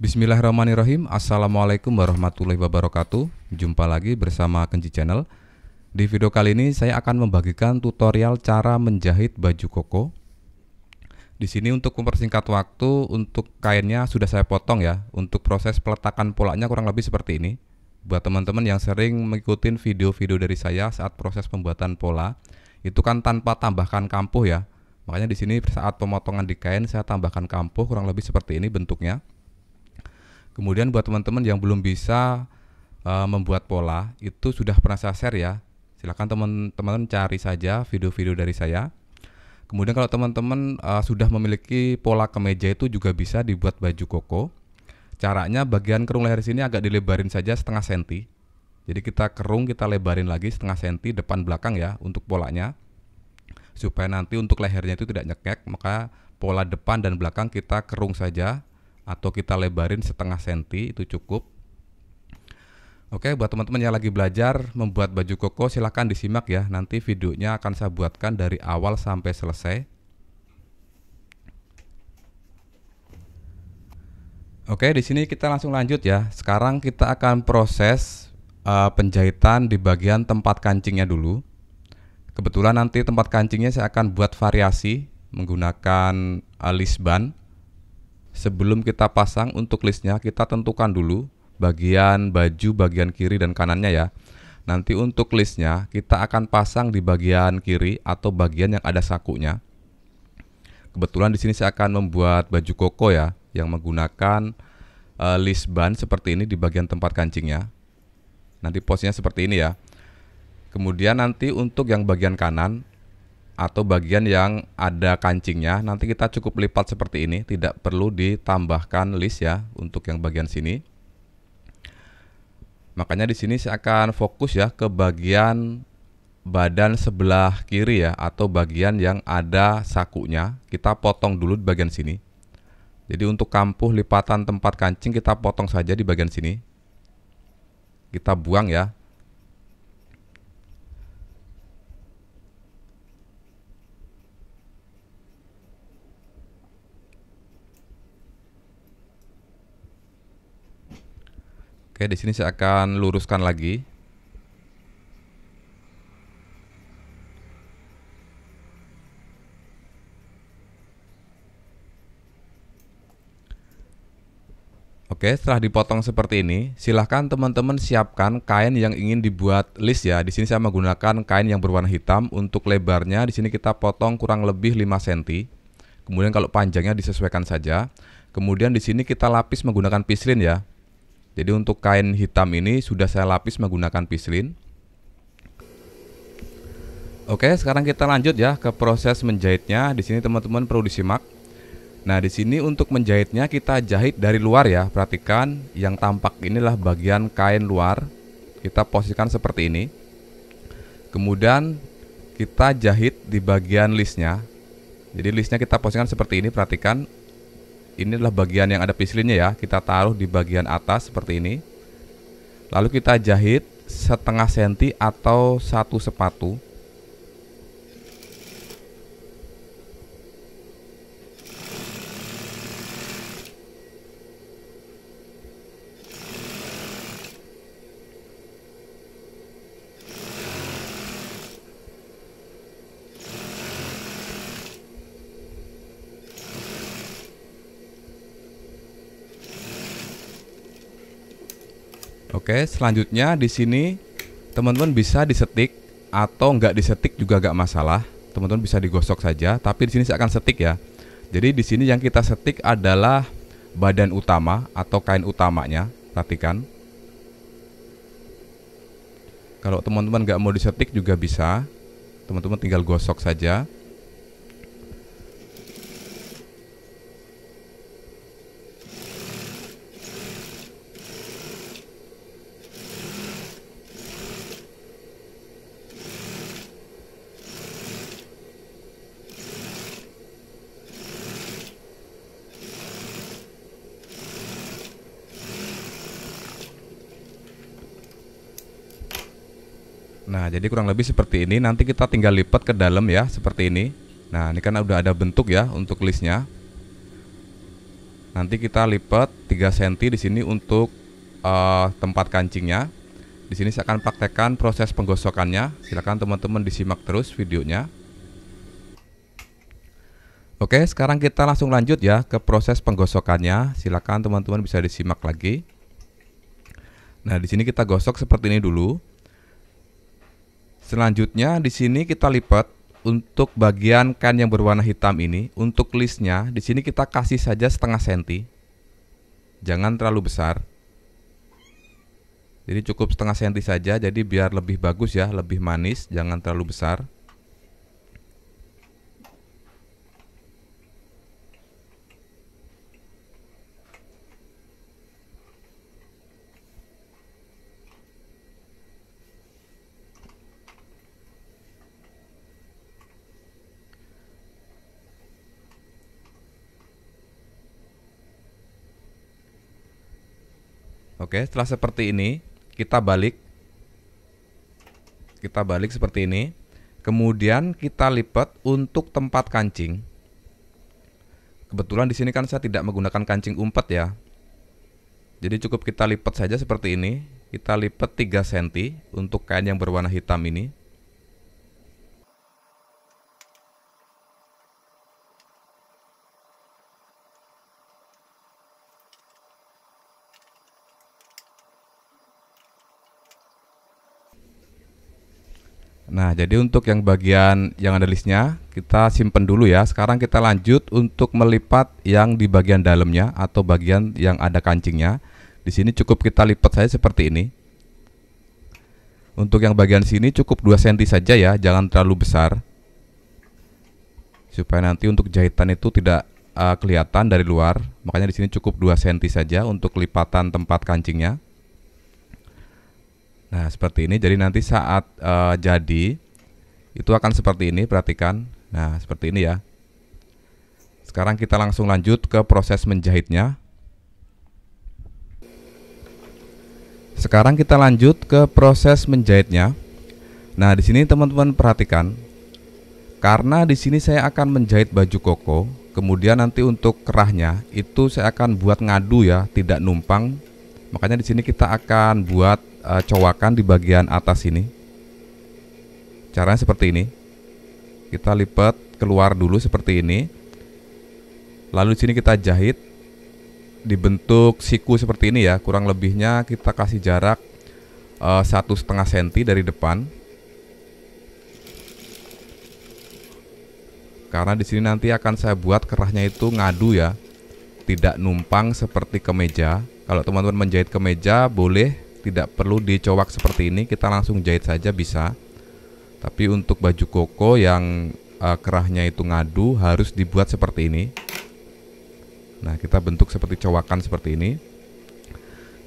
Bismillahirrahmanirrahim. Assalamualaikum warahmatullahi wabarakatuh. Jumpa lagi bersama Kenji Channel. Di video kali ini saya akan membagikan tutorial cara menjahit baju koko. Di sini untuk mempersingkat waktu, untuk kainnya sudah saya potong ya. Untuk proses peletakan polanya kurang lebih seperti ini. Buat teman-teman yang sering mengikuti video-video dari saya saat proses pembuatan pola, itu kan tanpa tambahkan kampuh ya. Makanya di sini saat pemotongan di kain saya tambahkan kampuh, kurang lebih seperti ini bentuknya. Kemudian buat teman-teman yang belum bisa membuat pola, itu sudah pernah saya share ya. Silahkan teman-teman cari saja video-video dari saya. Kemudian kalau teman-teman sudah memiliki pola kemeja, itu juga bisa dibuat baju koko. Caranya bagian kerung leher sini agak dilebarin saja setengah senti. Jadi kita kerung, kita lebarin lagi setengah senti depan belakang ya untuk polanya. Supaya nanti untuk lehernya itu tidak nyekek, maka pola depan dan belakang kita kerung saja atau kita lebarin setengah senti, itu cukup. Oke, buat teman-teman yang lagi belajar membuat baju koko, silahkan disimak ya. Nanti videonya akan saya buatkan dari awal sampai selesai. Oke, di sini kita langsung lanjut ya. Sekarang kita akan proses penjahitan di bagian tempat kancingnya dulu. Kebetulan nanti tempat kancingnya saya akan buat variasi menggunakan list ban. Sebelum kita pasang untuk listnya, kita tentukan dulu bagian baju bagian kiri dan kanannya ya. Nanti untuk listnya kita akan pasang di bagian kiri atau bagian yang ada sakunya. Kebetulan di sini saya akan membuat baju koko ya, yang menggunakan list ban seperti ini di bagian tempat kancingnya. Nanti posnya seperti ini ya. Kemudian nanti untuk yang bagian kanan atau bagian yang ada kancingnya, nanti kita cukup lipat seperti ini, tidak perlu ditambahkan list ya untuk yang bagian sini. Makanya di sini saya akan fokus ya ke bagian badan sebelah kiri ya, atau bagian yang ada sakunya. Kita potong dulu di bagian sini. Jadi untuk kampuh lipatan tempat kancing kita potong saja di bagian sini. Kita buang ya. Oke, di sini saya akan luruskan lagi. Oke, setelah dipotong seperti ini, silahkan teman-teman siapkan kain yang ingin dibuat list ya. Di sini saya menggunakan kain yang berwarna hitam. Untuk lebarnya di sini kita potong kurang lebih 5 cm. Kemudian kalau panjangnya disesuaikan saja. Kemudian di sini kita lapis menggunakan pislin ya. Jadi untuk kain hitam ini sudah saya lapis menggunakan pislin. Oke, sekarang kita lanjut ya ke proses menjahitnya. Di sini teman-teman perlu disimak. Nah, di sini untuk menjahitnya kita jahit dari luar ya. Perhatikan yang tampak inilah bagian kain luar. Kita posisikan seperti ini. Kemudian kita jahit di bagian listnya. Jadi listnya kita posisikan seperti ini, perhatikan. Ini adalah bagian yang ada pislinnya ya. Kita taruh di bagian atas seperti ini. Lalu kita jahit setengah senti atau 1 sepatu. Oke, selanjutnya di sini teman-teman bisa disetik atau nggak disetik juga nggak masalah. Teman-teman bisa digosok saja, tapi di sini saya akan setik ya. Jadi di sini yang kita setik adalah badan utama atau kain utamanya. Perhatikan. Kalau teman-teman nggak mau disetik juga bisa. Teman-teman tinggal gosok saja. Nah, jadi kurang lebih seperti ini. Nanti kita tinggal lipat ke dalam ya, seperti ini. Nah, ini kan udah ada bentuk ya untuk listnya. Nanti kita lipat 3 cm di sini untuk tempat kancingnya. Di sini saya akan praktekkan proses penggosokannya. Silakan teman-teman disimak terus videonya. Oke, sekarang kita langsung lanjut ya ke proses penggosokannya. Silakan teman-teman bisa disimak lagi. Nah, di sini kita gosok seperti ini dulu. Selanjutnya di sini kita lipat untuk bagian kain yang berwarna hitam ini. Untuk listnya di sini kita kasih saja setengah senti. Jangan terlalu besar. Jadi cukup setengah senti saja, jadi biar lebih bagus ya, lebih manis, jangan terlalu besar. Oke, setelah seperti ini, kita balik seperti ini. Kemudian kita lipat untuk tempat kancing. Kebetulan di sini kan saya tidak menggunakan kancing umpet ya. Jadi cukup kita lipat saja seperti ini. Kita lipat 3 cm untuk kain yang berwarna hitam ini. Nah, jadi untuk yang bagian yang ada listnya kita simpen dulu ya. Sekarang kita lanjut untuk melipat yang di bagian dalamnya atau bagian yang ada kancingnya. Di sini cukup kita lipat saja seperti ini. Untuk yang bagian sini cukup 2 cm saja ya, jangan terlalu besar. Supaya nanti untuk jahitan itu tidak kelihatan dari luar. Makanya di sini cukup 2 cm saja untuk lipatan tempat kancingnya. Nah, seperti ini. Jadi nanti saat jadi itu akan seperti ini, perhatikan. Nah, seperti ini ya. Sekarang kita langsung lanjut ke proses menjahitnya. Sekarang kita lanjut ke proses menjahitnya. Nah, di sini teman-teman perhatikan. Karena di sini saya akan menjahit baju koko, kemudian nanti untuk kerahnya itu saya akan buat ngadu ya, tidak numpang. Makanya di sini kita akan buat cowakan di bagian atas ini. Caranya seperti ini. Kita lipat keluar dulu seperti ini. Lalu di sini kita jahit dibentuk siku seperti ini ya. Kurang lebihnya kita kasih jarak 1,5 cm dari depan. Karena di sini nanti akan saya buat kerahnya itu ngadu ya, tidak numpang seperti kemeja. Kalau teman-teman menjahit kemeja boleh, tidak perlu dicowak seperti ini, kita langsung jahit saja bisa. Tapi untuk baju koko yang kerahnya itu ngadu harus dibuat seperti ini. Nah, kita bentuk seperti cowakan seperti ini.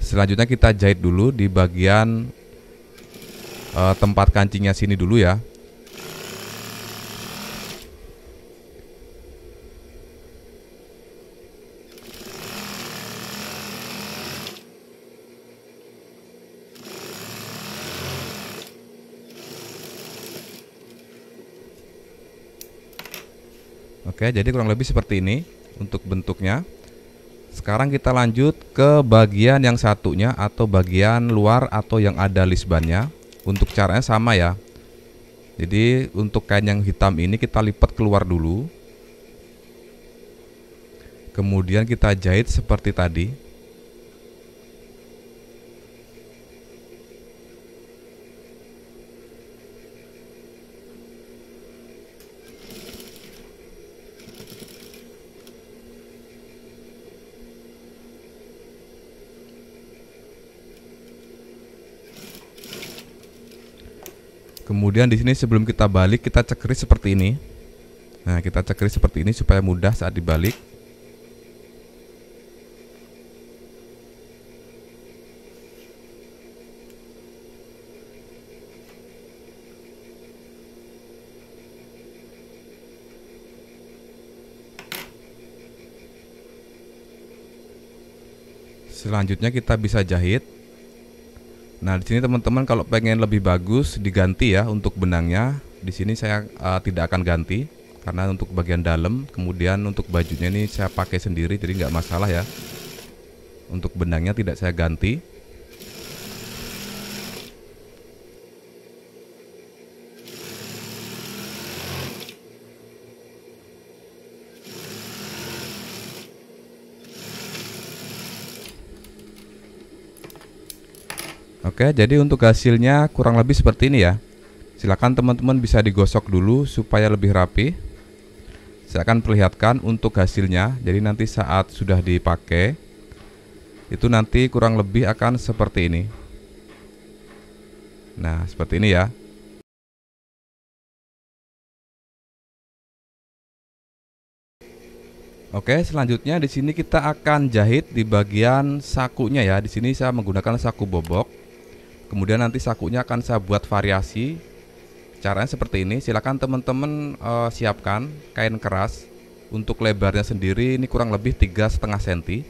Selanjutnya kita jahit dulu di bagian tempat kancingnya sini dulu ya. Oke, jadi kurang lebih seperti ini untuk bentuknya. Sekarang kita lanjut ke bagian yang satunya atau bagian luar atau yang ada lisbannya. Untuk caranya sama ya. Jadi untuk kain yang hitam ini kita lipat keluar dulu. Kemudian kita jahit seperti tadi. Kemudian di sini sebelum kita balik kita cekris seperti ini. Nah, kita cekris seperti ini supaya mudah saat dibalik. Selanjutnya kita bisa jahit. Nah, di sini teman-teman kalau pengen lebih bagus diganti ya untuk benangnya. Di sini saya tidak akan ganti karena untuk bagian dalam. Kemudian untuk bajunya ini saya pakai sendiri, jadi nggak masalah ya. Untuk benangnya tidak saya ganti. Oke, jadi untuk hasilnya kurang lebih seperti ini ya. Silakan teman-teman bisa digosok dulu supaya lebih rapi. Saya akan perlihatkan untuk hasilnya. Jadi nanti saat sudah dipakai, itu nanti kurang lebih akan seperti ini. Nah, seperti ini ya. Oke, selanjutnya di sini kita akan jahit di bagian sakunya ya. Di sini saya menggunakan saku bobok. Kemudian nanti sakunya akan saya buat variasi. Caranya seperti ini. Silakan teman-teman siapkan kain keras. Untuk lebarnya sendiri ini kurang lebih 3,5 cm.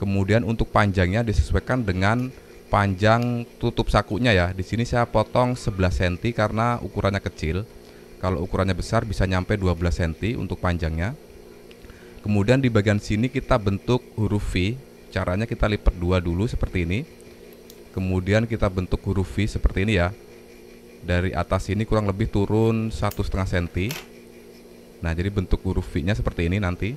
Kemudian untuk panjangnya disesuaikan dengan panjang tutup sakunya ya. Di sini saya potong 11 cm karena ukurannya kecil. Kalau ukurannya besar bisa nyampe 12 cm untuk panjangnya. Kemudian di bagian sini kita bentuk huruf V. Caranya kita lipat dua dulu seperti ini. Kemudian kita bentuk huruf V seperti ini ya. Dari atas ini kurang lebih turun 1,5 cm. Nah, jadi bentuk huruf V-nya seperti ini nanti.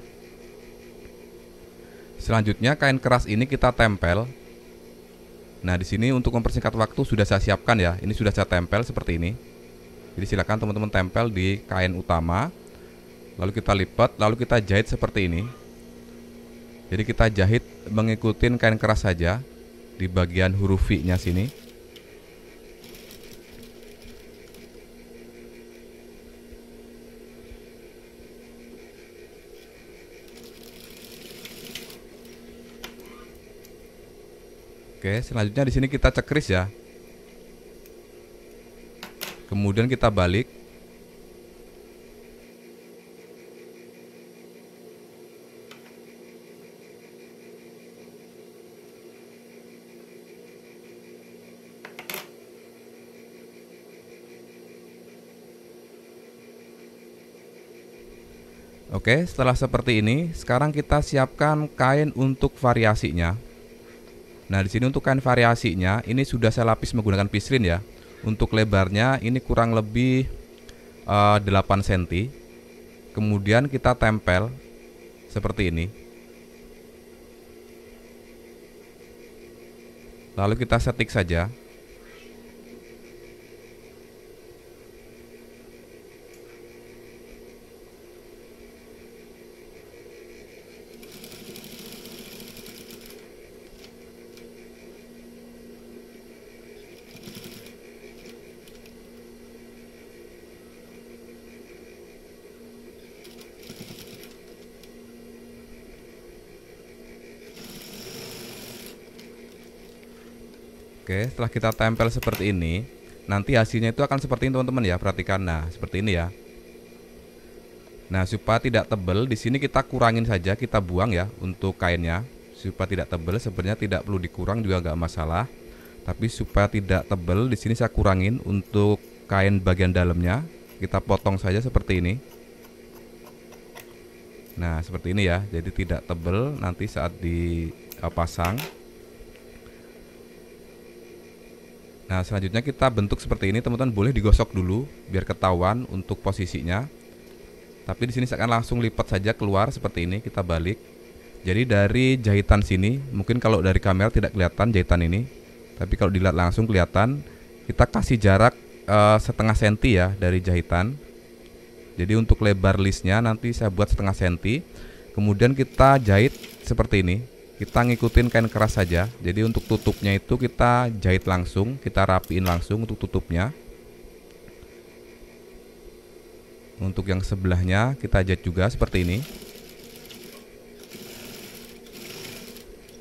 Selanjutnya kain keras ini kita tempel. Nah, di sini untuk mempersingkat waktu sudah saya siapkan ya. Ini sudah saya tempel seperti ini. Jadi silakan teman-teman tempel di kain utama. Lalu kita lipat, lalu kita jahit seperti ini. Jadi kita jahit mengikuti kain keras saja di bagian huruf V-nya sini. Oke, selanjutnya di sini kita cekris ya. Kemudian kita balik. Oke, setelah seperti ini, sekarang kita siapkan kain untuk variasinya. Nah, di sini untuk kain variasinya, ini sudah saya lapis menggunakan pislin ya. Untuk lebarnya ini kurang lebih 8 cm. Kemudian kita tempel seperti ini. Lalu kita setik saja. Oke, setelah kita tempel seperti ini, nanti hasilnya itu akan seperti ini teman-teman ya. Perhatikan, nah seperti ini ya. Nah, supaya tidak tebal, di sini kita kurangin saja, kita buang ya untuk kainnya. Supaya tidak tebal, sebenarnya tidak perlu dikurang juga nggak masalah. Tapi supaya tidak tebal, di sini saya kurangin untuk kain bagian dalamnya. Kita potong saja seperti ini. Nah, seperti ini ya. Jadi tidak tebal nanti saat dipasang. Nah, selanjutnya kita bentuk seperti ini, teman-teman boleh digosok dulu biar ketahuan untuk posisinya. Tapi di sini saya akan langsung lipat saja keluar seperti ini, kita balik. Jadi dari jahitan sini, mungkin kalau dari kamera tidak kelihatan jahitan ini, tapi kalau dilihat langsung kelihatan. Kita kasih jarak setengah senti ya dari jahitan. Jadi untuk lebar listnya nanti saya buat setengah senti. Kemudian kita jahit seperti ini. Kita ngikutin kain keras saja. Jadi untuk tutupnya itu kita jahit langsung, kita rapiin langsung untuk tutupnya. Untuk yang sebelahnya kita jahit juga seperti ini.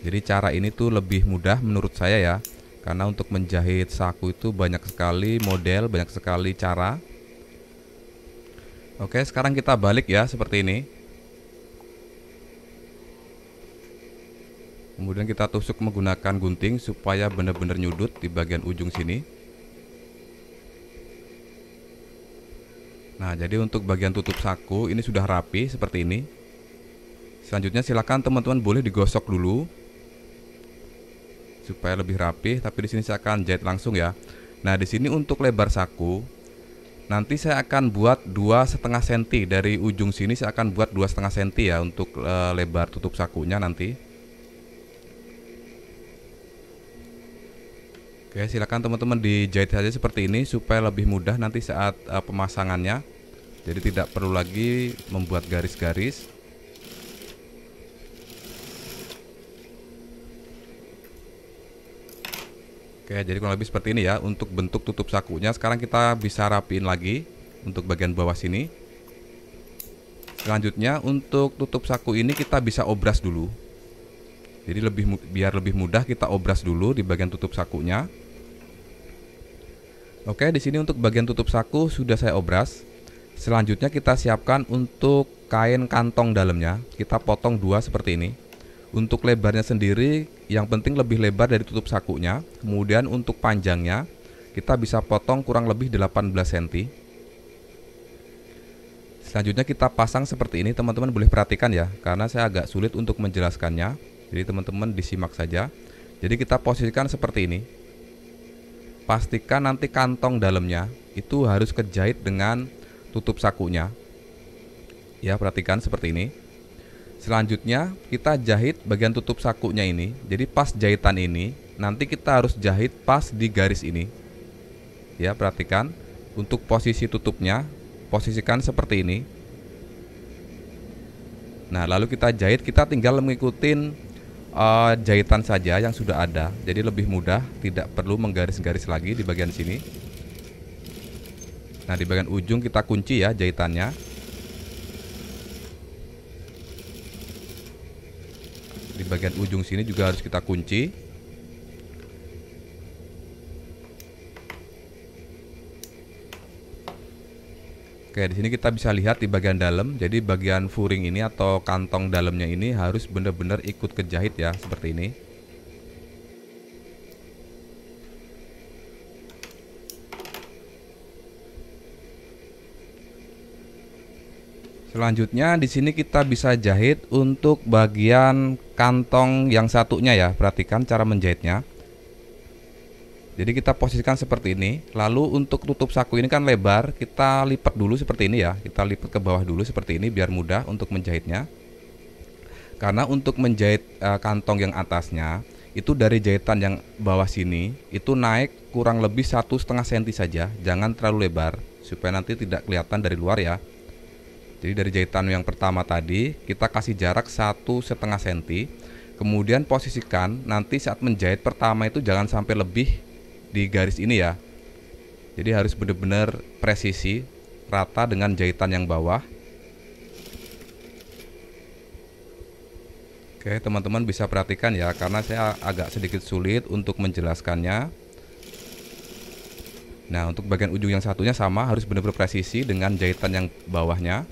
Jadi cara ini tuh lebih mudah menurut saya ya. Karena untuk menjahit saku itu banyak sekali model, banyak sekali cara. Oke, sekarang kita balik ya seperti ini. Kemudian kita tusuk menggunakan gunting supaya benar-benar nyudut di bagian ujung sini. Nah, jadi untuk bagian tutup saku ini sudah rapi seperti ini. Selanjutnya silakan teman-teman boleh digosok dulu supaya lebih rapi, tapi di sini saya akan jahit langsung ya. Nah, di sini untuk lebar saku nanti saya akan buat 2,5 cm dari ujung sini, saya akan buat 2,5 cm ya untuk lebar tutup sakunya nanti. Oke, silakan teman-teman dijahit saja seperti ini supaya lebih mudah nanti saat pemasangannya. Jadi tidak perlu lagi membuat garis-garis. Oke, jadi kurang lebih seperti ini ya untuk bentuk tutup sakunya. Sekarang kita bisa rapiin lagi untuk bagian bawah sini. Selanjutnya untuk tutup saku ini kita bisa obras dulu. Jadi biar lebih mudah kita obras dulu di bagian tutup sakunya. Oke, di sini untuk bagian tutup saku sudah saya obras. Selanjutnya kita siapkan untuk kain kantong dalamnya. Kita potong 2 seperti ini. Untuk lebarnya sendiri yang penting lebih lebar dari tutup sakunya. Kemudian untuk panjangnya kita bisa potong kurang lebih 18 cm. Selanjutnya kita pasang seperti ini, teman-teman boleh perhatikan ya, karena saya agak sulit untuk menjelaskannya. Jadi teman-teman disimak saja. Jadi kita posisikan seperti ini. Pastikan nanti kantong dalamnya itu harus kejahit dengan tutup sakunya. Ya, perhatikan seperti ini. Selanjutnya kita jahit bagian tutup sakunya ini. Jadi pas jahitan ini nanti kita harus jahit pas di garis ini. Ya, perhatikan untuk posisi tutupnya, posisikan seperti ini. Nah, lalu kita jahit, kita tinggal mengikuti jahitan saja yang sudah ada. Jadi lebih mudah, tidak perlu menggaris-garis lagi di bagian sini. Nah, di bagian ujung kita kunci ya jahitannya. Di bagian ujung sini juga harus kita kunci. Oke, di sini kita bisa lihat di bagian dalam. Jadi bagian furing ini atau kantong dalamnya ini harus benar-benar ikut kejahit ya, seperti ini. Selanjutnya di sini kita bisa jahit untuk bagian kantong yang satunya ya. Perhatikan cara menjahitnya. Jadi kita posisikan seperti ini. Lalu untuk tutup saku ini kan lebar, kita lipat dulu seperti ini ya. Kita lipat ke bawah dulu seperti ini biar mudah untuk menjahitnya. Karena untuk menjahit kantong yang atasnya itu dari jahitan yang bawah sini itu naik kurang lebih 1,5 cm saja. Jangan terlalu lebar supaya nanti tidak kelihatan dari luar ya. Jadi dari jahitan yang pertama tadi kita kasih jarak 1,5 cm. Kemudian posisikan nanti saat menjahit pertama itu jangan sampai lebih di garis ini ya. Jadi harus benar-benar presisi, rata dengan jahitan yang bawah. Oke, teman-teman bisa perhatikan ya, karena saya agak sedikit sulit untuk menjelaskannya. Nah, untuk bagian ujung yang satunya sama, harus benar-benar presisi dengan jahitan yang bawahnya.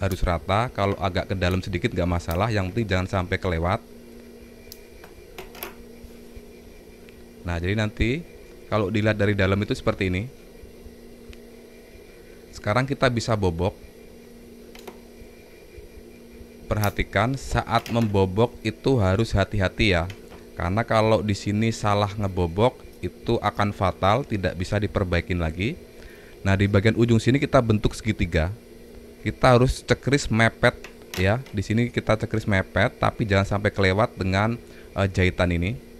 Harus rata, kalau agak ke dalam sedikit gak masalah, yang penting jangan sampai kelewat. Nah, jadi nanti kalau dilihat dari dalam itu seperti ini. Sekarang kita bisa bobok. Perhatikan saat membobok itu harus hati-hati ya. Karena kalau di sini salah ngebobok itu akan fatal, tidak bisa diperbaikin lagi. Nah, di bagian ujung sini kita bentuk segitiga. Kita harus cekris mepet ya. Di sini kita cekris mepet, tapi jangan sampai kelewat dengan jahitan ini.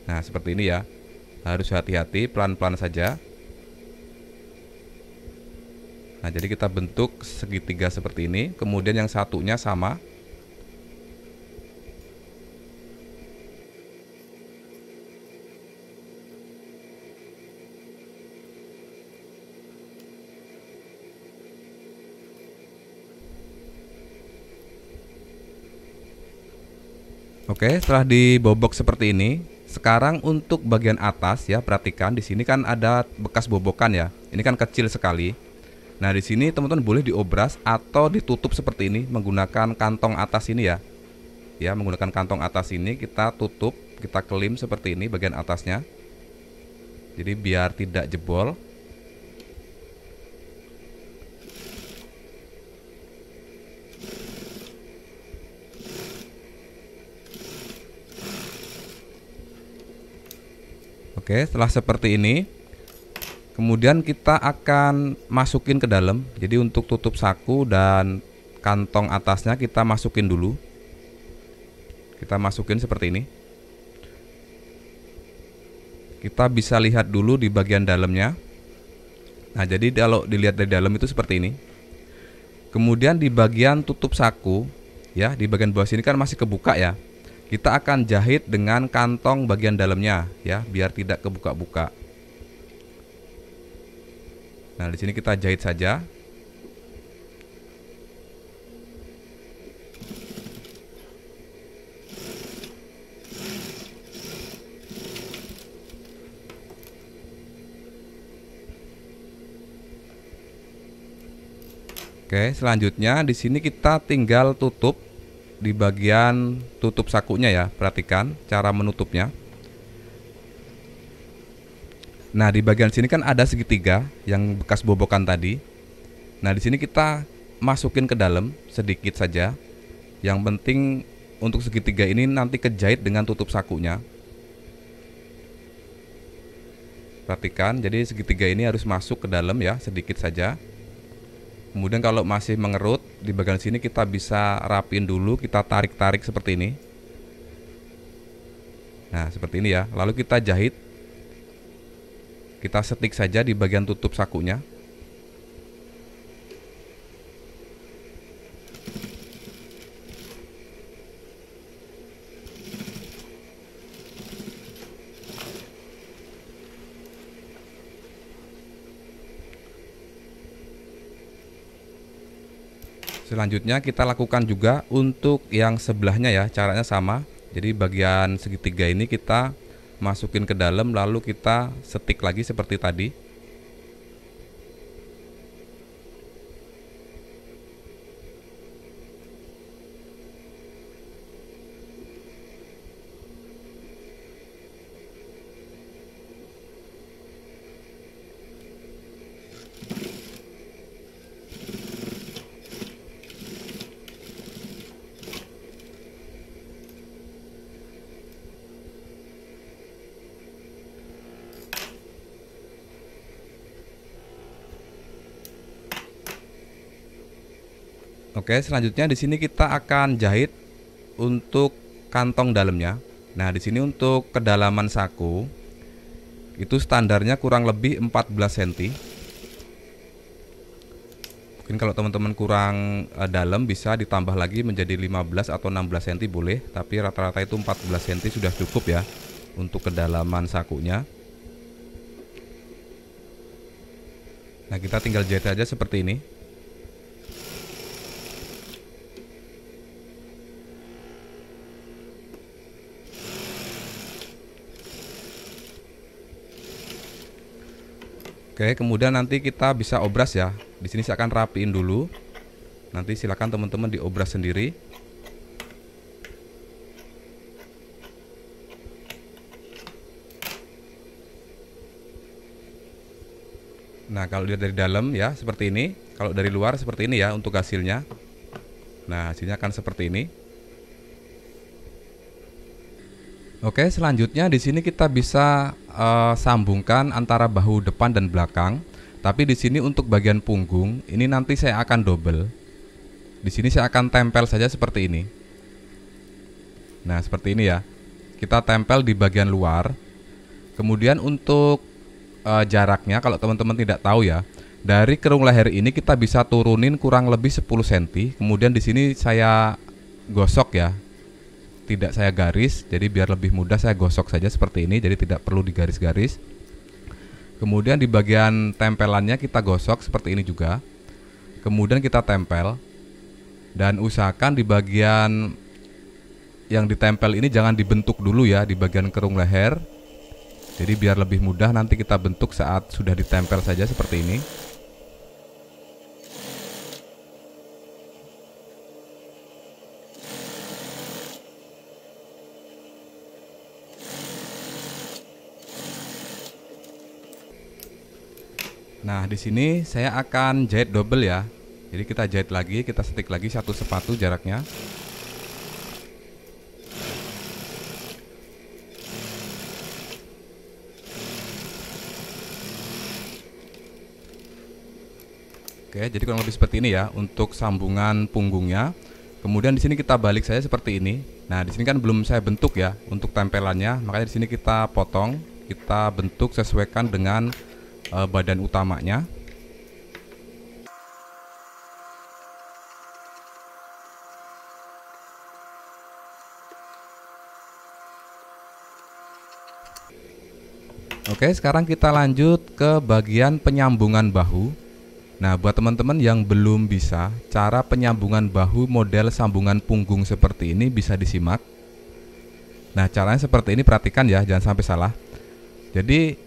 Nah, seperti ini ya. Harus hati-hati, pelan-pelan saja. Nah, jadi kita bentuk segitiga seperti ini. Kemudian yang satunya sama. Oke, setelah dibobok seperti ini, sekarang untuk bagian atas ya, perhatikan di sini kan ada bekas bobokan ya. Ini kan kecil sekali. Nah, di sini teman-teman boleh diobras atau ditutup seperti ini menggunakan kantong atas ini ya. Ya, menggunakan kantong atas ini kita tutup, kita kelim seperti ini bagian atasnya. Jadi biar tidak jebol. Oke, setelah seperti ini, kemudian kita akan masukin ke dalam. Jadi untuk tutup saku dan kantong atasnya kita masukin dulu. Kita masukin seperti ini. Kita bisa lihat dulu di bagian dalamnya. Nah, jadi kalau dilihat dari dalam itu seperti ini. Kemudian di bagian tutup saku, ya, di bagian bawah sini kan masih kebuka ya. Kita akan jahit dengan kantong bagian dalamnya, ya, biar tidak kebuka-buka. Nah, di sini kita jahit saja. Oke, selanjutnya di sini kita tinggal tutup di bagian tutup sakunya ya. Perhatikan cara menutupnya. Nah, di bagian sini kan ada segitiga yang bekas bobokan tadi. Nah, di sini kita masukin ke dalam sedikit saja. Yang penting untuk segitiga ini nanti kejahit dengan tutup sakunya. Perhatikan, jadi segitiga ini harus masuk ke dalam ya, sedikit saja. Kemudian kalau masih mengerut di bagian sini kita bisa rapin dulu, kita tarik-tarik seperti ini. Nah, seperti ini ya. Lalu kita jahit. Kita setik saja di bagian tutup sakunya. Selanjutnya kita lakukan juga untuk yang sebelahnya ya, caranya sama. Jadi bagian segitiga ini kita masukin ke dalam lalu kita setik lagi seperti tadi. Oke, selanjutnya di sini kita akan jahit untuk kantong dalamnya. Nah, di sini untuk kedalaman saku itu standarnya kurang lebih 14 cm. Mungkin kalau teman-teman kurang dalam bisa ditambah lagi menjadi 15 atau 16 cm boleh, tapi rata-rata itu 14 cm sudah cukup ya untuk kedalaman sakunya. Nah, kita tinggal jahit aja seperti ini. Oke, kemudian nanti kita bisa obras ya. Di sini saya akan rapiin dulu. Nanti silakan teman-teman diobras sendiri. Nah, kalau dilihat dari dalam ya seperti ini. Kalau dari luar seperti ini ya untuk hasilnya. Nah, hasilnya akan seperti ini. Oke, selanjutnya di sini kita bisa sambungkan antara bahu depan dan belakang. Tapi di sini untuk bagian punggung ini nanti saya akan double. Di sini saya akan tempel saja seperti ini. Nah, seperti ini ya. Kita tempel di bagian luar. Kemudian untuk jaraknya kalau teman-teman tidak tahu ya, dari kerung leher ini kita bisa turunin kurang lebih 10 cm. Kemudian di sini saya gosok ya. Tidak saya garis, jadi biar lebih mudah saya gosok saja seperti ini, jadi tidak perlu digaris-garis. Kemudian di bagian tempelannya kita gosok seperti ini juga. Kemudian kita tempel. Dan usahakan di bagian yang ditempel ini jangan dibentuk dulu ya di bagian kerung leher. Jadi biar lebih mudah nanti kita bentuk saat sudah ditempel saja seperti ini. Nah, di sini saya akan jahit double ya. Jadi kita jahit lagi, kita setik lagi satu sepatu jaraknya. Oke, jadi kurang lebih seperti ini ya untuk sambungan punggungnya. Kemudian di sini kita balik saja seperti ini. Nah, di sini kan belum saya bentuk ya untuk tempelannya, makanya di sini kita potong, kita bentuk sesuaikan dengan badan utamanya. Oke, sekarang kita lanjut ke bagian penyambungan bahu. Nah, buat teman-teman yang belum bisa, cara penyambungan bahu model sambungan punggung seperti ini bisa disimak. Nah, caranya seperti ini, perhatikan ya, jangan sampai salah. Jadi,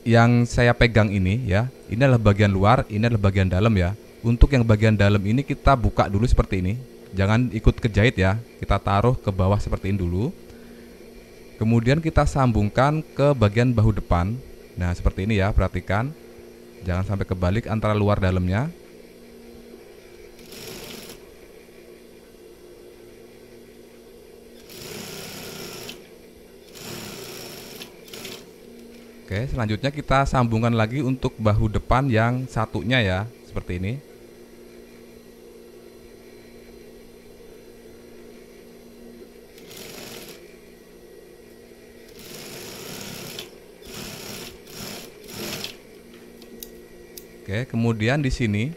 yang saya pegang ini ya, ini adalah bagian luar, ini adalah bagian dalam ya. Untuk yang bagian dalam ini kita buka dulu seperti ini. Jangan ikut kejahit ya, kita taruh ke bawah seperti ini dulu. Kemudian kita sambungkan ke bagian bahu depan. Nah, seperti ini ya, perhatikan. Jangan sampai kebalik antara luar dalamnya. Oke, selanjutnya kita sambungkan lagi untuk bahu depan yang satunya ya, seperti ini. Oke, kemudian di sini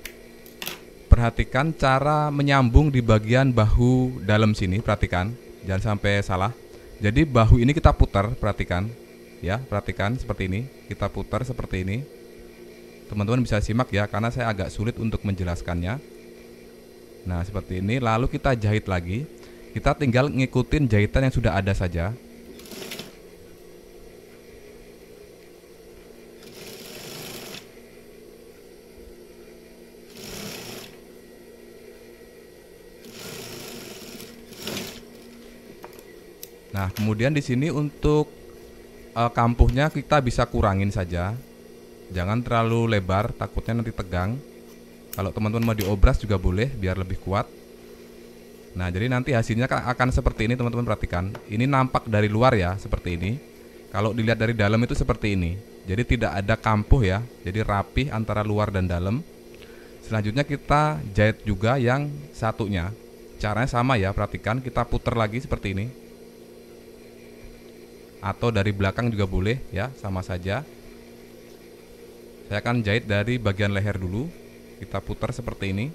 perhatikan cara menyambung di bagian bahu dalam sini, perhatikan, jangan sampai salah. Jadi bahu ini kita putar, perhatikan. Ya, perhatikan seperti ini, kita putar seperti ini. Teman-teman bisa simak ya, karena saya agak sulit untuk menjelaskannya. Nah, seperti ini, lalu kita jahit lagi. Kita tinggal ngikutin jahitan yang sudah ada saja. Nah, kemudian di sini untuk kampuhnya kita bisa kurangin saja. Jangan terlalu lebar, takutnya nanti tegang. Kalau teman-teman mau diobras juga boleh, biar lebih kuat. Nah, jadi nanti hasilnya akan seperti ini, teman-teman perhatikan. Ini nampak dari luar ya, seperti ini. Kalau dilihat dari dalam itu seperti ini. Jadi tidak ada kampuh ya, jadi rapih antara luar dan dalam. Selanjutnya kita jahit juga yang satunya. Caranya sama ya, perhatikan, kita putar lagi seperti ini. Atau dari belakang juga boleh ya, sama saja. Saya akan jahit dari bagian leher dulu. Kita putar seperti ini.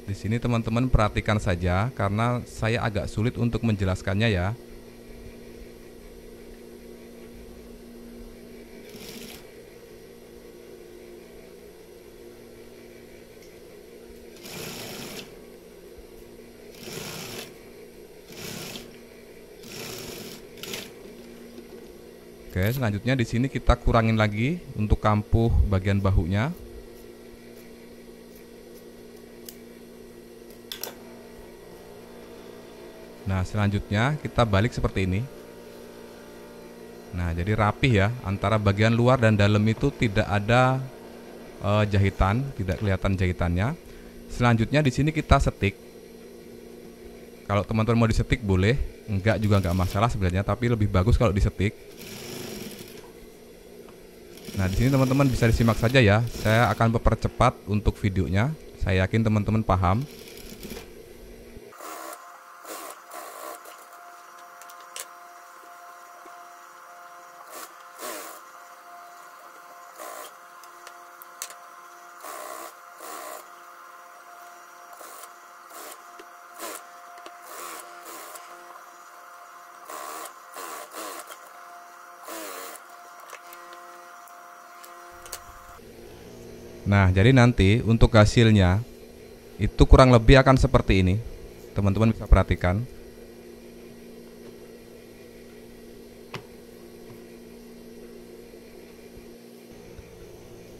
Di sini teman-teman perhatikan saja, karena saya agak sulit untuk menjelaskannya ya. Oke, selanjutnya di sini kita kurangin lagi untuk kampuh bagian bahunya. Nah, selanjutnya kita balik seperti ini. Nah, jadi rapih ya, antara bagian luar dan dalam itu tidak ada jahitan, tidak kelihatan jahitannya. Selanjutnya di sini kita setik. Kalau teman-teman mau disetik boleh, enggak juga enggak masalah sebenarnya, tapi lebih bagus kalau disetik. Nah, di sini teman-teman bisa disimak saja ya. Saya akan mempercepat untuk videonya. Saya yakin teman-teman paham. Nah, jadi nanti untuk hasilnya itu kurang lebih akan seperti ini. Teman-teman bisa perhatikan.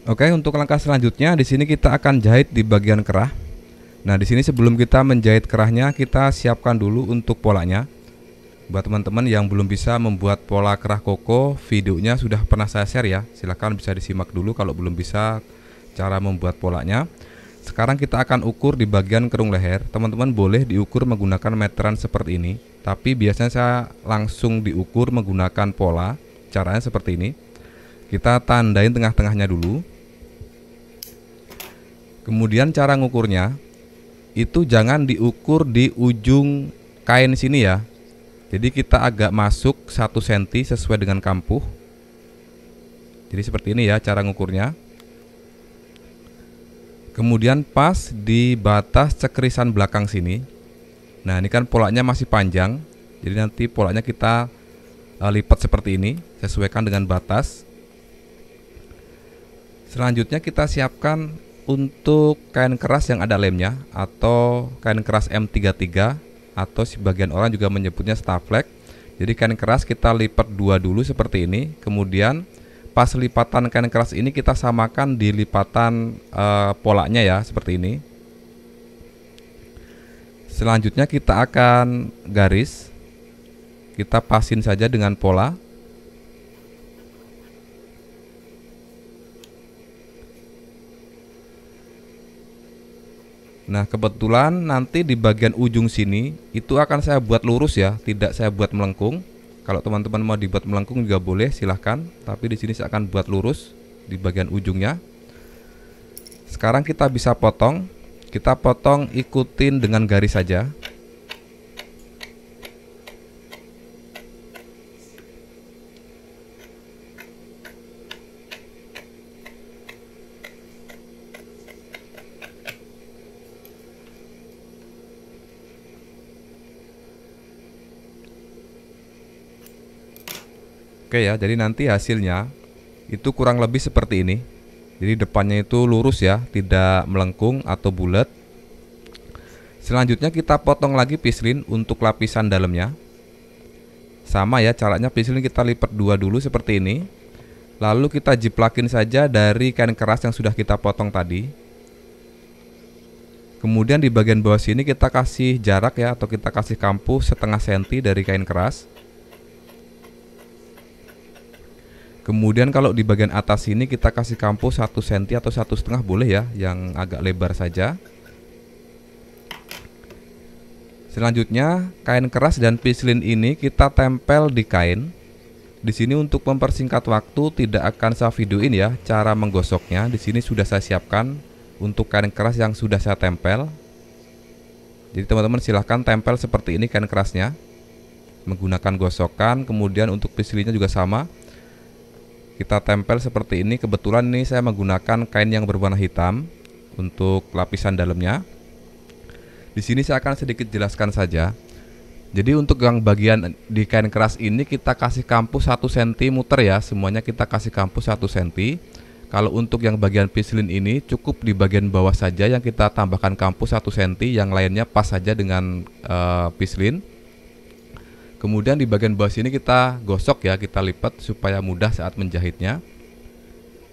Oke, untuk langkah selanjutnya di sini kita akan jahit di bagian kerah. Nah, di sini sebelum kita menjahit kerahnya, kita siapkan dulu untuk polanya. Buat teman-teman yang belum bisa membuat pola kerah koko, videonya sudah pernah saya share ya. Silahkan bisa disimak dulu kalau belum bisa cara membuat polanya. Sekarang kita akan ukur di bagian kerung leher. Teman-teman boleh diukur menggunakan meteran seperti ini, tapi biasanya saya langsung diukur menggunakan pola. Caranya seperti ini. Kita tandain tengah-tengahnya dulu. Kemudian cara ngukurnya itu jangan diukur di ujung kain sini ya. Jadi kita agak masuk 1 cm sesuai dengan kampuh. Jadi seperti ini ya cara ngukurnya. Kemudian pas di batas cekrisan belakang sini. Nah, ini kan polanya masih panjang. Jadi nanti polanya kita lipat seperti ini, sesuaikan dengan batas. Selanjutnya kita siapkan untuk kain keras yang ada lemnya atau kain keras M33 atau sebagian orang juga menyebutnya staflek. Jadi kain keras kita lipat 2 dulu seperti ini. Kemudian pas lipatan kain keras ini kita samakan di lipatan polanya ya seperti ini. Selanjutnya kita akan garis. Kita pasin saja dengan pola. Nah, kebetulan nanti di bagian ujung sini itu akan saya buat lurus ya, tidak saya buat melengkung. Kalau teman-teman mau dibuat melengkung juga boleh, silahkan. Tapi di sini saya akan buat lurus di bagian ujungnya. Sekarang kita bisa potong. Kita potong ikutin dengan garis saja. Oke ya, jadi nanti hasilnya itu kurang lebih seperti ini. Jadi depannya itu lurus ya, tidak melengkung atau bulat. Selanjutnya kita potong lagi pislin untuk lapisan dalamnya. Sama ya caranya, pislin kita lipat 2 dulu seperti ini. Lalu kita jiplakin saja dari kain keras yang sudah kita potong tadi. Kemudian di bagian bawah sini kita kasih jarak ya, atau kita kasih kampuh setengah senti dari kain keras. Kemudian kalau di bagian atas sini kita kasih kampuh 1 cm atau 1,5 boleh ya, yang agak lebar saja. Selanjutnya kain keras dan pislin ini kita tempel di kain. Di sini untuk mempersingkat waktu tidak akan saya videoin ya cara menggosoknya. Di sini sudah saya siapkan untuk kain keras yang sudah saya tempel. Jadi teman-teman silahkan tempel seperti ini kain kerasnya menggunakan gosokan. Kemudian untuk pislinnya juga sama. Kita tempel seperti ini. Kebetulan ini saya menggunakan kain yang berwarna hitam untuk lapisan dalamnya. Di sini saya akan sedikit jelaskan saja. Jadi untuk yang bagian di kain keras ini kita kasih kampuh 1 cm muter ya. Semuanya kita kasih kampuh 1 cm. Kalau untuk yang bagian pislin ini cukup di bagian bawah saja yang kita tambahkan kampuh 1 cm. Yang lainnya pas saja dengan pislin. Kemudian di bagian bawah sini kita gosok ya, kita lipat supaya mudah saat menjahitnya.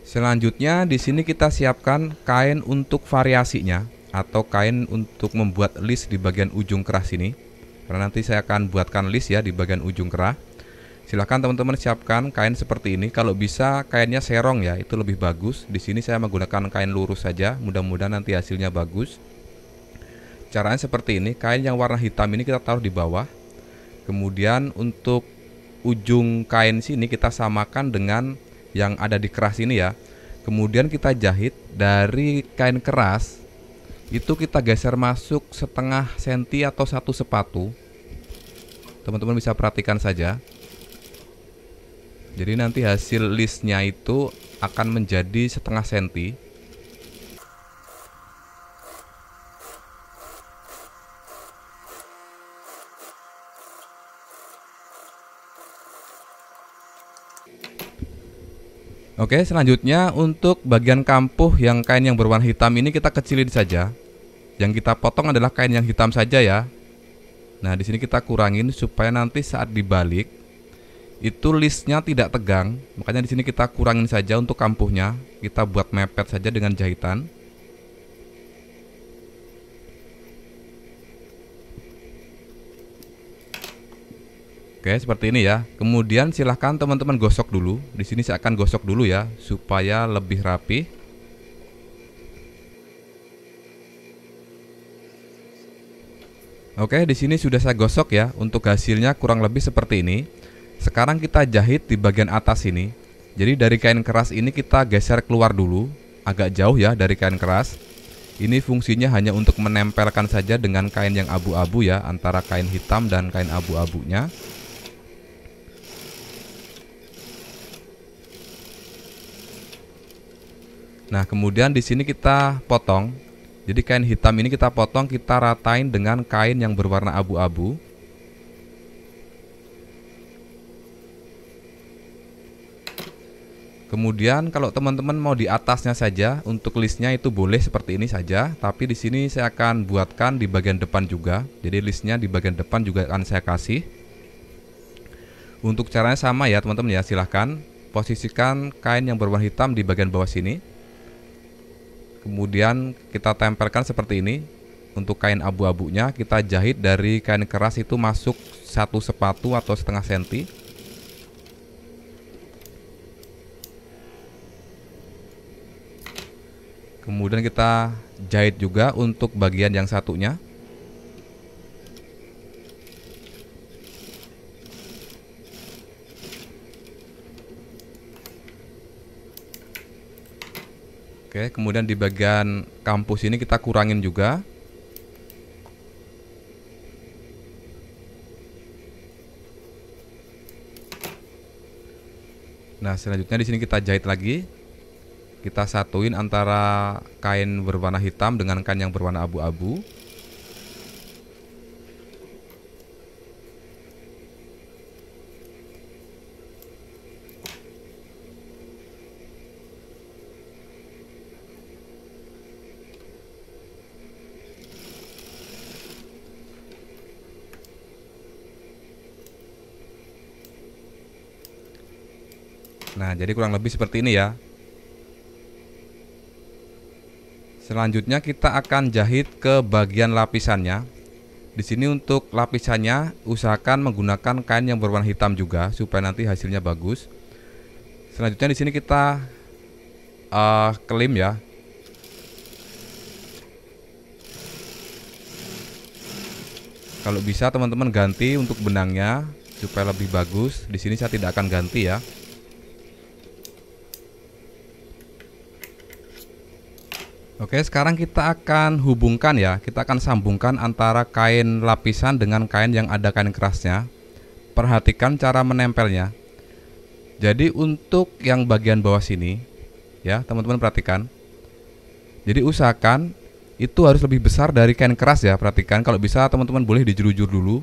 Selanjutnya di sini kita siapkan kain untuk variasinya atau kain untuk membuat list di bagian ujung kerah sini. Karena nanti saya akan buatkan list ya di bagian ujung kerah. Silahkan teman-teman siapkan kain seperti ini. Kalau bisa kainnya serong ya, itu lebih bagus. Di sini saya menggunakan kain lurus saja. Mudah-mudahan nanti hasilnya bagus. Caranya seperti ini. Kain yang warna hitam ini kita taruh di bawah. Kemudian untuk ujung kain sini kita samakan dengan yang ada di keras ini ya. Kemudian kita jahit dari kain keras. Itu kita geser masuk setengah senti atau 1 sepatu. Teman-teman bisa perhatikan saja. Jadi nanti hasil listnya itu akan menjadi setengah senti. Oke, selanjutnya untuk bagian kampuh yang kain yang berwarna hitam ini kita kecilin saja. Yang kita potong adalah kain yang hitam saja ya. Nah, di sini kita kurangin supaya nanti saat dibalik itu listnya tidak tegang. Makanya di sini kita kurangin saja untuk kampuhnya. Kita buat mepet saja dengan jahitan. Oke, seperti ini ya. Kemudian silahkan teman-teman gosok dulu. Di sini saya akan gosok dulu ya, supaya lebih rapi. Oke, di sini sudah saya gosok ya. Untuk hasilnya kurang lebih seperti ini. Sekarang kita jahit di bagian atas ini. Jadi dari kain keras ini kita geser keluar dulu, agak jauh ya dari kain keras. Ini fungsinya hanya untuk menempelkan saja dengan kain yang abu-abu ya, antara kain hitam dan kain abu-abunya. Nah, kemudian di sini kita potong. Jadi kain hitam ini kita potong, kita ratain dengan kain yang berwarna abu-abu. Kemudian kalau teman-teman mau di atasnya saja, untuk listnya itu boleh seperti ini saja. Tapi di sini saya akan buatkan di bagian depan juga. Jadi listnya di bagian depan juga akan saya kasih. Untuk caranya sama ya teman-teman ya, silahkan posisikan kain yang berwarna hitam di bagian bawah sini. Kemudian kita tempelkan seperti ini. Untuk kain abu-abunya kita jahit dari kain keras itu masuk 1 sepatu atau setengah senti. Kemudian kita jahit juga untuk bagian yang satunya. Oke, kemudian di bagian kampus ini kita kurangin juga. Nah, selanjutnya di sini kita jahit lagi. Kita satuin antara kain berwarna hitam dengan kain yang berwarna abu-abu. Nah, jadi kurang lebih seperti ini ya. Selanjutnya kita akan jahit ke bagian lapisannya. Di sini untuk lapisannya usahakan menggunakan kain yang berwarna hitam juga supaya nanti hasilnya bagus. Selanjutnya di sini kita kelim ya. Kalau bisa teman-teman ganti untuk benangnya supaya lebih bagus. Di sini saya tidak akan ganti ya. Oke, sekarang kita akan hubungkan ya. Kita akan sambungkan antara kain lapisan dengan kain yang ada kain kerasnya. Perhatikan cara menempelnya. Jadi untuk yang bagian bawah sini ya, teman-teman perhatikan. Jadi usahakan itu harus lebih besar dari kain keras ya. Perhatikan, kalau bisa teman-teman boleh dijelujur dulu.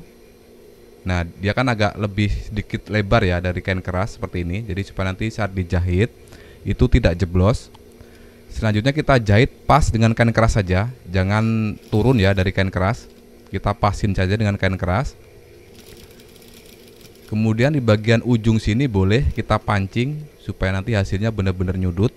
Nah, dia kan agak lebih sedikit lebar ya dari kain keras seperti ini. Jadi supaya nanti saat dijahit itu tidak jeblos. Selanjutnya kita jahit pas dengan kain keras saja, jangan turun ya dari kain keras. Kita pasin saja dengan kain keras. Kemudian di bagian ujung sini boleh kita pancing supaya nanti hasilnya benar-benar nyudut.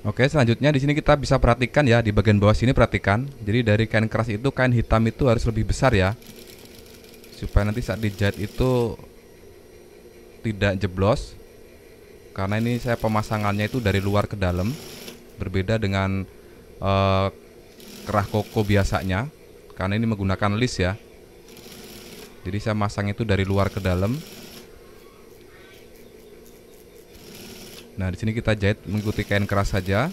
Oke, selanjutnya di sini kita bisa perhatikan ya, di bagian bawah sini perhatikan. Jadi dari kain keras itu, kain hitam itu harus lebih besar ya, supaya nanti saat dijahit itu tidak jeblos. Karena ini saya pemasangannya itu dari luar ke dalam, berbeda dengan kerah koko biasanya. Karena ini menggunakan list ya. Jadi saya masang itu dari luar ke dalam. Nah, di sini kita jahit mengikuti kain keras saja.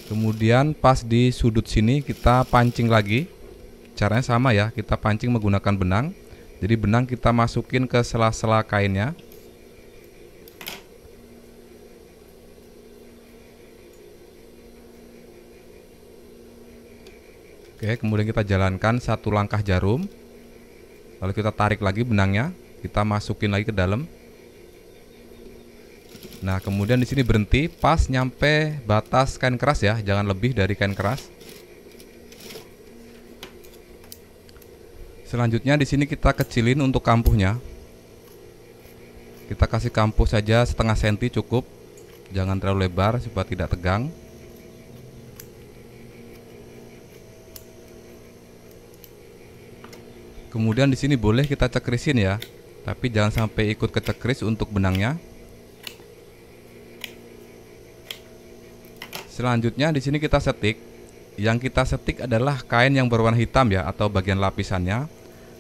Kemudian pas di sudut sini kita pancing lagi. Caranya sama ya, kita pancing menggunakan benang. Jadi benang kita masukin ke sela-sela kainnya. Oke, kemudian kita jalankan satu langkah jarum. Lalu kita tarik lagi benangnya, kita masukin lagi ke dalam. Nah, kemudian di sini berhenti pas nyampe batas kain keras ya, jangan lebih dari kain keras. Selanjutnya di sini kita kecilin untuk kampuhnya. Kita kasih kampuh saja setengah senti cukup, jangan terlalu lebar supaya tidak tegang. Kemudian di sini boleh kita cekrisin ya, tapi jangan sampai ikut kecekris untuk benangnya. Selanjutnya di sini kita setik. Yang kita setik adalah kain yang berwarna hitam ya, atau bagian lapisannya.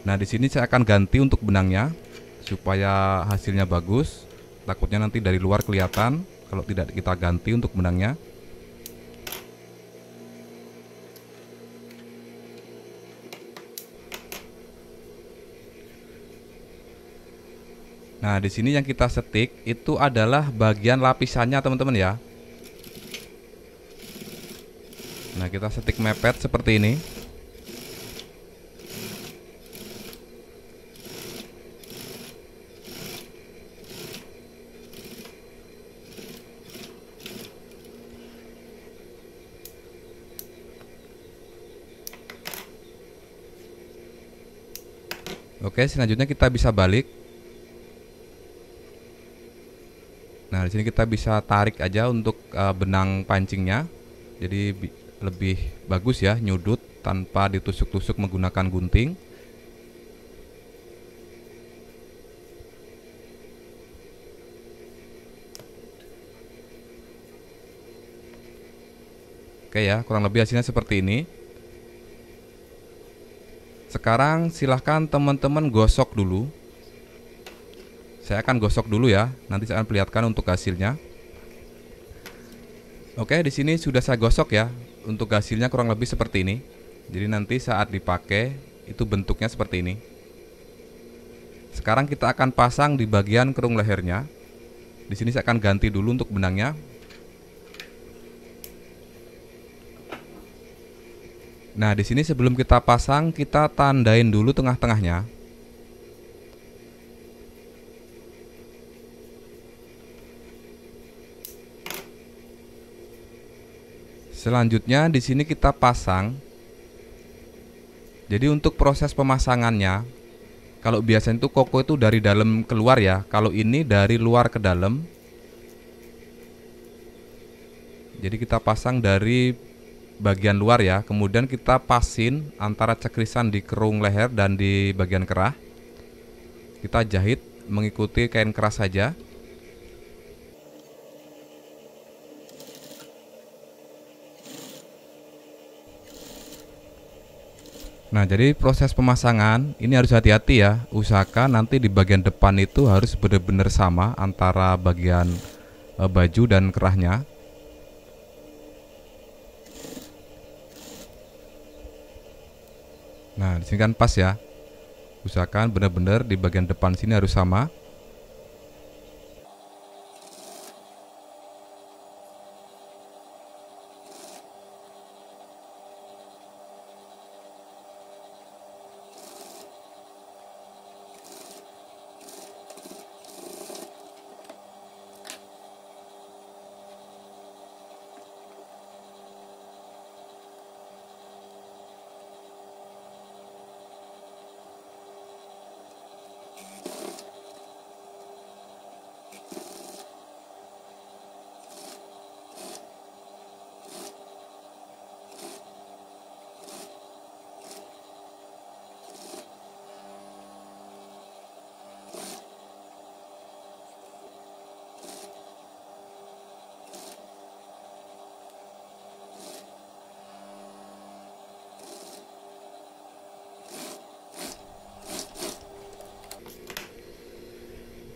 Nah, di sini saya akan ganti untuk benangnya supaya hasilnya bagus. Takutnya nanti dari luar kelihatan kalau tidak kita ganti untuk benangnya. Nah, di sini yang kita setik itu adalah bagian lapisannya, teman-teman ya. Nah, kita setik mepet seperti ini. Oke, selanjutnya kita bisa balik. Nah, di sini kita bisa tarik aja untuk benang pancingnya. Jadi lebih bagus ya, nyudut tanpa ditusuk-tusuk menggunakan gunting. Oke ya, kurang lebih hasilnya seperti ini. Sekarang silahkan teman-teman gosok dulu. Saya akan gosok dulu ya, nanti saya akan perlihatkan untuk hasilnya. Oke, di sini sudah saya gosok ya. Untuk hasilnya kurang lebih seperti ini. Jadi nanti saat dipakai itu bentuknya seperti ini. Sekarang kita akan pasang di bagian kerung lehernya. Di sini saya akan ganti dulu untuk benangnya. Nah, di sini sebelum kita pasang, kita tandain dulu tengah-tengahnya. Selanjutnya di sini kita pasang. Jadi untuk proses pemasangannya, kalau biasanya itu koko itu dari dalam keluar ya. Kalau ini dari luar ke dalam. Jadi kita pasang dari bagian luar ya. Kemudian kita pasin antara cekrisan di kerung leher dan di bagian kerah. Kita jahit mengikuti kain keras saja. Nah, jadi proses pemasangan ini harus hati-hati ya. Usahakan nanti di bagian depan itu harus benar-benar sama antara bagian baju dan kerahnya. Nah, di sini kan pas ya. Usahakan benar-benar di bagian depan sini harus sama.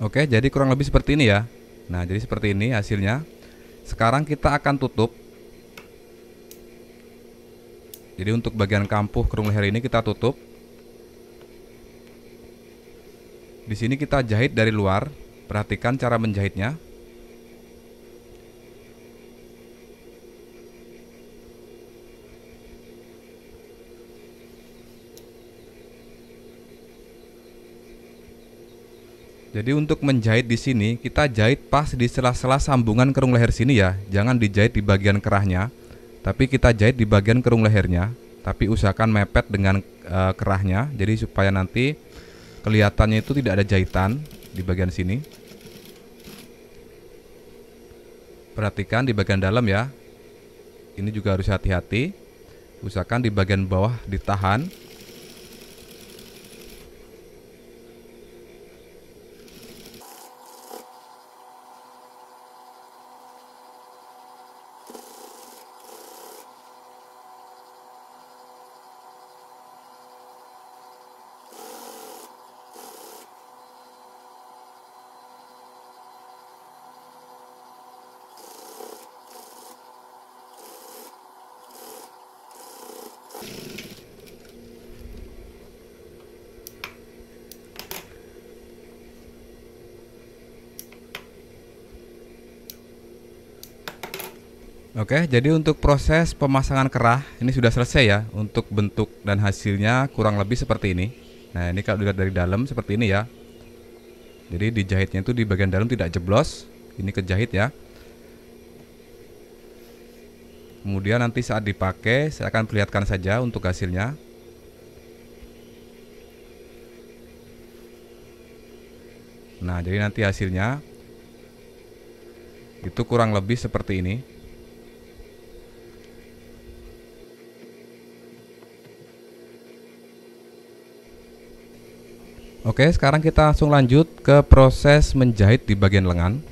Oke, jadi kurang lebih seperti ini ya. Nah, jadi seperti ini hasilnya. Sekarang kita akan tutup. Jadi untuk bagian kampuh kerung leher ini kita tutup. Di sini kita jahit dari luar. Perhatikan cara menjahitnya. Jadi untuk menjahit di sini kita jahit pas di sela-sela sambungan kerung leher sini ya. Jangan dijahit di bagian kerahnya, tapi kita jahit di bagian kerung lehernya. Tapi usahakan mepet dengan kerahnya. Jadi supaya nanti kelihatannya itu tidak ada jahitan di bagian sini. Perhatikan di bagian dalam ya. Ini juga harus hati-hati. Usahakan di bagian bawah ditahan. Oke, jadi untuk proses pemasangan kerah ini sudah selesai ya. Untuk bentuk dan hasilnya kurang lebih seperti ini. Nah, ini kalau dilihat dari dalam seperti ini ya. Jadi dijahitnya itu di bagian dalam tidak jeblos. Ini kejahit ya. Kemudian nanti saat dipakai saya akan perlihatkan saja untuk hasilnya. Nah, jadi nanti hasilnya itu kurang lebih seperti ini. Oke, sekarang kita langsung lanjut ke proses menjahit di bagian lengan.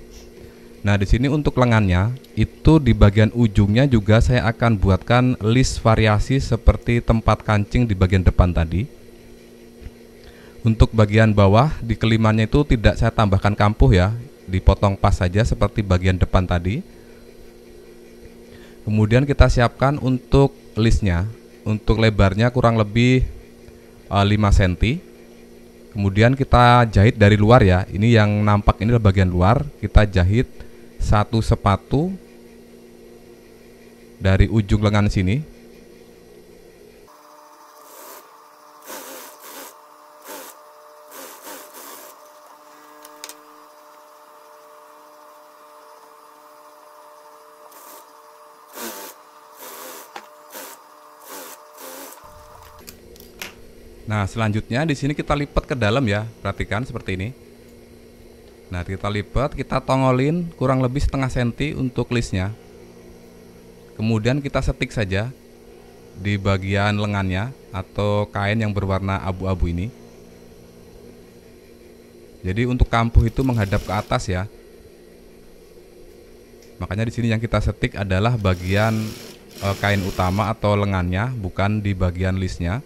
Nah, di sini untuk lengannya itu di bagian ujungnya juga saya akan buatkan list variasi seperti tempat kancing di bagian depan tadi. Untuk bagian bawah di kelimannya itu tidak saya tambahkan kampuh ya, dipotong pas saja seperti bagian depan tadi. Kemudian kita siapkan untuk listnya. Untuk lebarnya kurang lebih 5 cm. Kemudian kita jahit dari luar ya. Ini yang nampak ini adalah bagian luar. Kita jahit satu sepatu dari ujung lengan sini. Nah, selanjutnya di sini kita lipat ke dalam ya. Perhatikan seperti ini. Nah, kita lipat, kita tongolin kurang lebih setengah senti untuk listnya. Kemudian kita setik saja di bagian lengannya atau kain yang berwarna abu-abu ini. Jadi untuk kampuh itu menghadap ke atas ya. Makanya di sini yang kita setik adalah bagian kain utama atau lengannya, bukan di bagian listnya.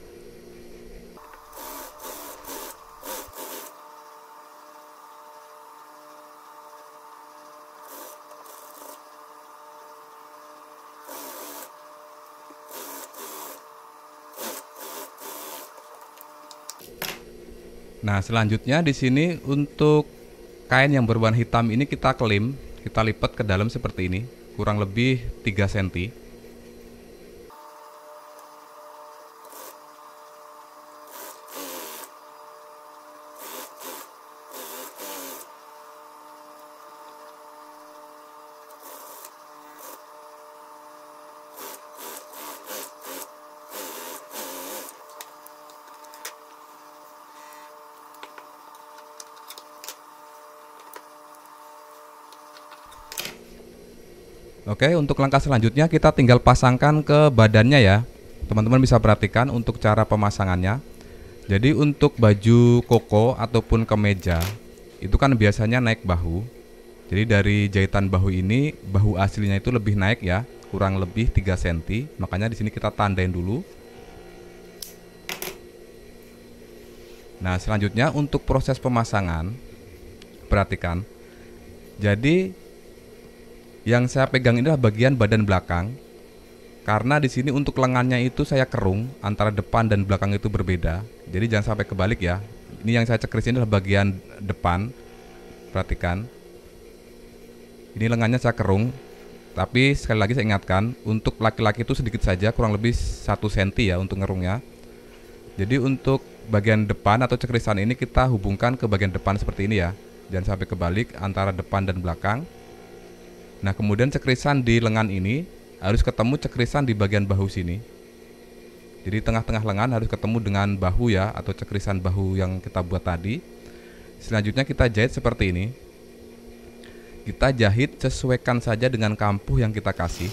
Nah, selanjutnya di sini untuk kain yang berwarna hitam ini kita kelim, kita lipat ke dalam seperti ini, kurang lebih 3 cm. Oke, untuk langkah selanjutnya kita tinggal pasangkan ke badannya ya. Teman-teman bisa perhatikan untuk cara pemasangannya. Jadi untuk baju koko ataupun kemeja itu kan biasanya naik bahu. Jadi dari jahitan bahu ini, bahu aslinya itu lebih naik ya, kurang lebih 3 cm. Makanya di sini kita tandain dulu. Nah, selanjutnya untuk proses pemasangan, perhatikan. Jadi yang saya pegang ini adalah bagian badan belakang. Karena di sini untuk lengannya itu saya kerung, antara depan dan belakang itu berbeda. Jadi jangan sampai kebalik ya. Ini yang saya cekris ini adalah bagian depan. Perhatikan. Ini lengannya saya kerung. Tapi sekali lagi saya ingatkan, untuk laki-laki itu sedikit saja, kurang lebih 1 cm ya untuk ngerungnya. Jadi untuk bagian depan atau cekrisan ini kita hubungkan ke bagian depan seperti ini ya. Jangan sampai kebalik antara depan dan belakang. Nah, kemudian cekrisan di lengan ini harus ketemu cekrisan di bagian bahu sini. Jadi tengah-tengah lengan harus ketemu dengan bahu ya, atau cekrisan bahu yang kita buat tadi. Selanjutnya kita jahit seperti ini. Kita jahit sesuaikan saja dengan kampuh yang kita kasih.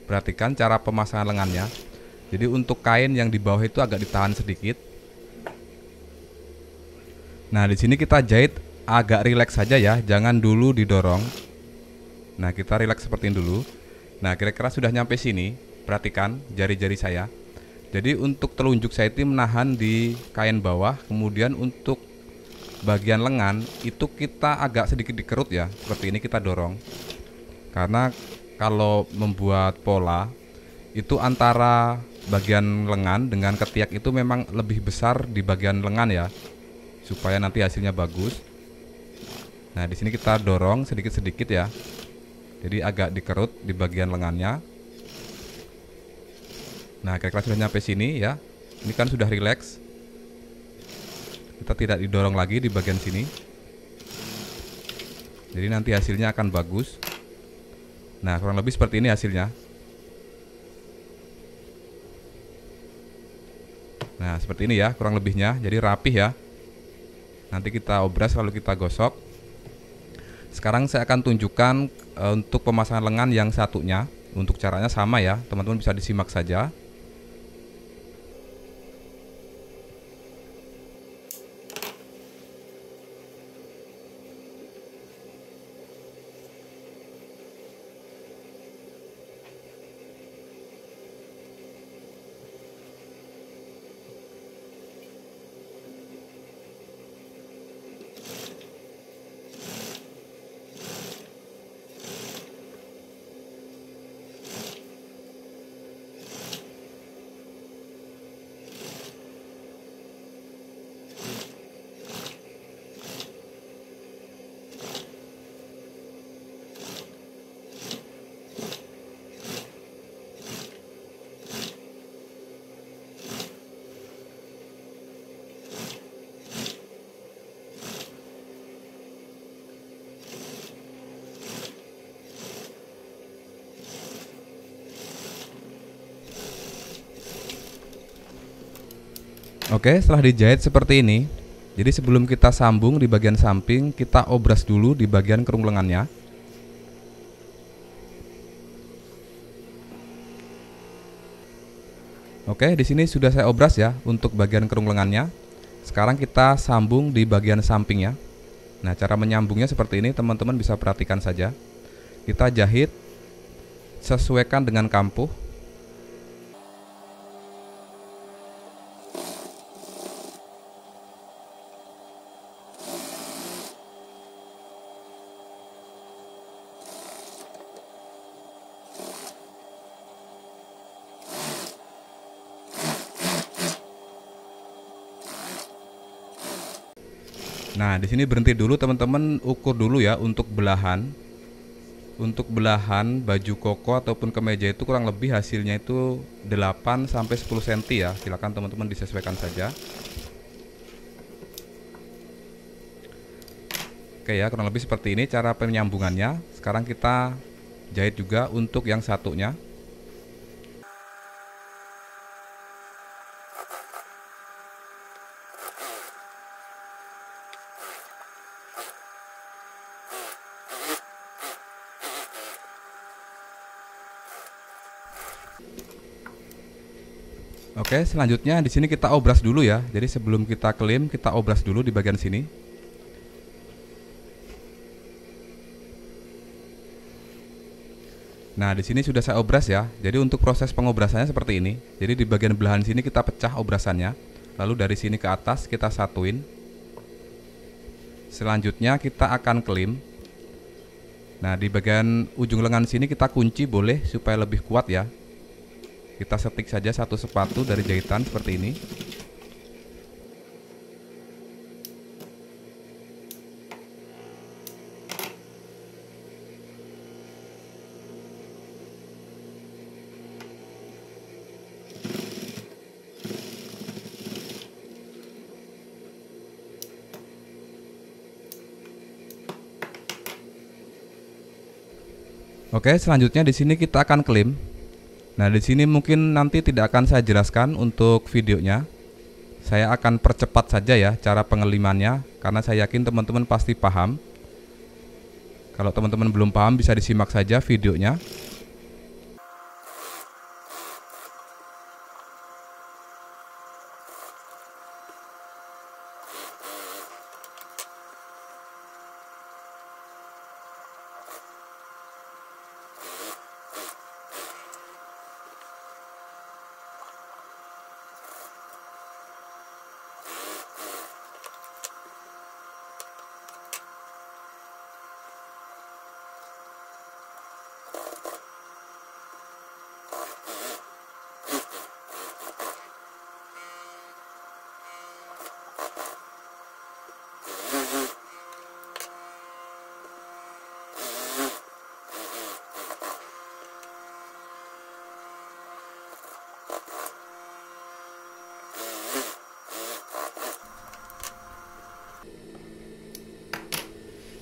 Perhatikan cara pemasangan lengannya. Jadi untuk kain yang di bawah itu agak ditahan sedikit. Nah, di sini kita jahit agak rileks saja ya, jangan dulu didorong. Nah, kita rileks seperti ini dulu. Nah, kira-kira sudah nyampe sini. Perhatikan jari-jari saya. Jadi untuk telunjuk saya itu menahan di kain bawah. Kemudian untuk bagian lengan itu kita agak sedikit dikerut ya. Seperti ini kita dorong. Karena kalau membuat pola itu antara bagian lengan dengan ketiak itu memang lebih besar di bagian lengan ya, supaya nanti hasilnya bagus. Nah, di sini kita dorong sedikit-sedikit ya. Jadi agak dikerut di bagian lengannya. Nah, kira-kira sudah nyampe sini ya. Ini kan sudah rileks. Kita tidak didorong lagi di bagian sini. Jadi nanti hasilnya akan bagus. Nah, kurang lebih seperti ini hasilnya. Nah, seperti ini ya kurang lebihnya. Jadi rapih ya. Nanti kita obras lalu kita gosok. Sekarang saya akan tunjukkan untuk pemasangan lengan yang satunya. Untuk caranya sama ya, teman-teman bisa disimak saja. Oke, setelah dijahit seperti ini, jadi sebelum kita sambung di bagian samping, kita obras dulu di bagian kerung lengannya. Oke, di sini sudah saya obras ya untuk bagian kerung lengannya. Sekarang kita sambung di bagian sampingnya. Nah, cara menyambungnya seperti ini, teman-teman bisa perhatikan saja. Kita jahit, sesuaikan dengan kampuh. Nah, di sini berhenti dulu teman-teman, ukur dulu ya untuk belahan. Untuk belahan baju koko ataupun kemeja itu kurang lebih hasilnya itu 8 sampai 10 cm ya. Silakan teman-teman disesuaikan saja. Oke ya, kurang lebih seperti ini cara penyambungannya. Sekarang kita jahit juga untuk yang satunya. Oke, selanjutnya di sini kita obras dulu ya. Jadi sebelum kita klaim, kita obras dulu di bagian sini. Nah, di sini sudah saya obras ya. Jadi untuk proses pengobrasannya seperti ini. Jadi di bagian belahan sini kita pecah obrasannya. Lalu dari sini ke atas kita satuin. Selanjutnya kita akan klaim. Nah, di bagian ujung lengan sini kita kunci boleh supaya lebih kuat ya. Kita setik saja satu sepatu dari jahitan seperti ini. Oke, selanjutnya di sini kita akan klaim. Nah, di sini mungkin nanti tidak akan saya jelaskan untuk videonya. Saya akan percepat saja ya cara pengelimannya karena saya yakin teman-teman pasti paham. Kalau teman-teman belum paham bisa disimak saja videonya.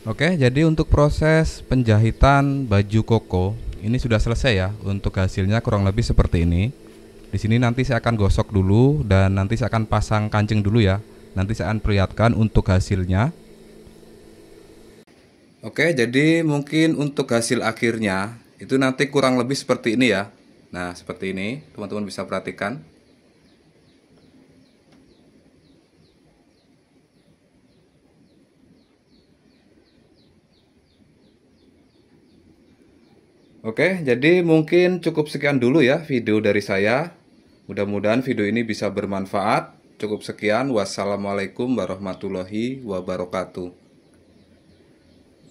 Oke, jadi untuk proses penjahitan baju koko ini sudah selesai ya. Untuk hasilnya kurang lebih seperti ini. Di sini nanti saya akan gosok dulu dan nanti saya akan pasang kancing dulu ya. Nanti saya akan perlihatkan untuk hasilnya. Oke, jadi mungkin untuk hasil akhirnya itu nanti kurang lebih seperti ini ya. Nah, seperti ini, teman-teman bisa perhatikan. Oke, jadi mungkin cukup sekian dulu ya video dari saya. Mudah-mudahan video ini bisa bermanfaat. Cukup sekian. Wassalamualaikum warahmatullahi wabarakatuh.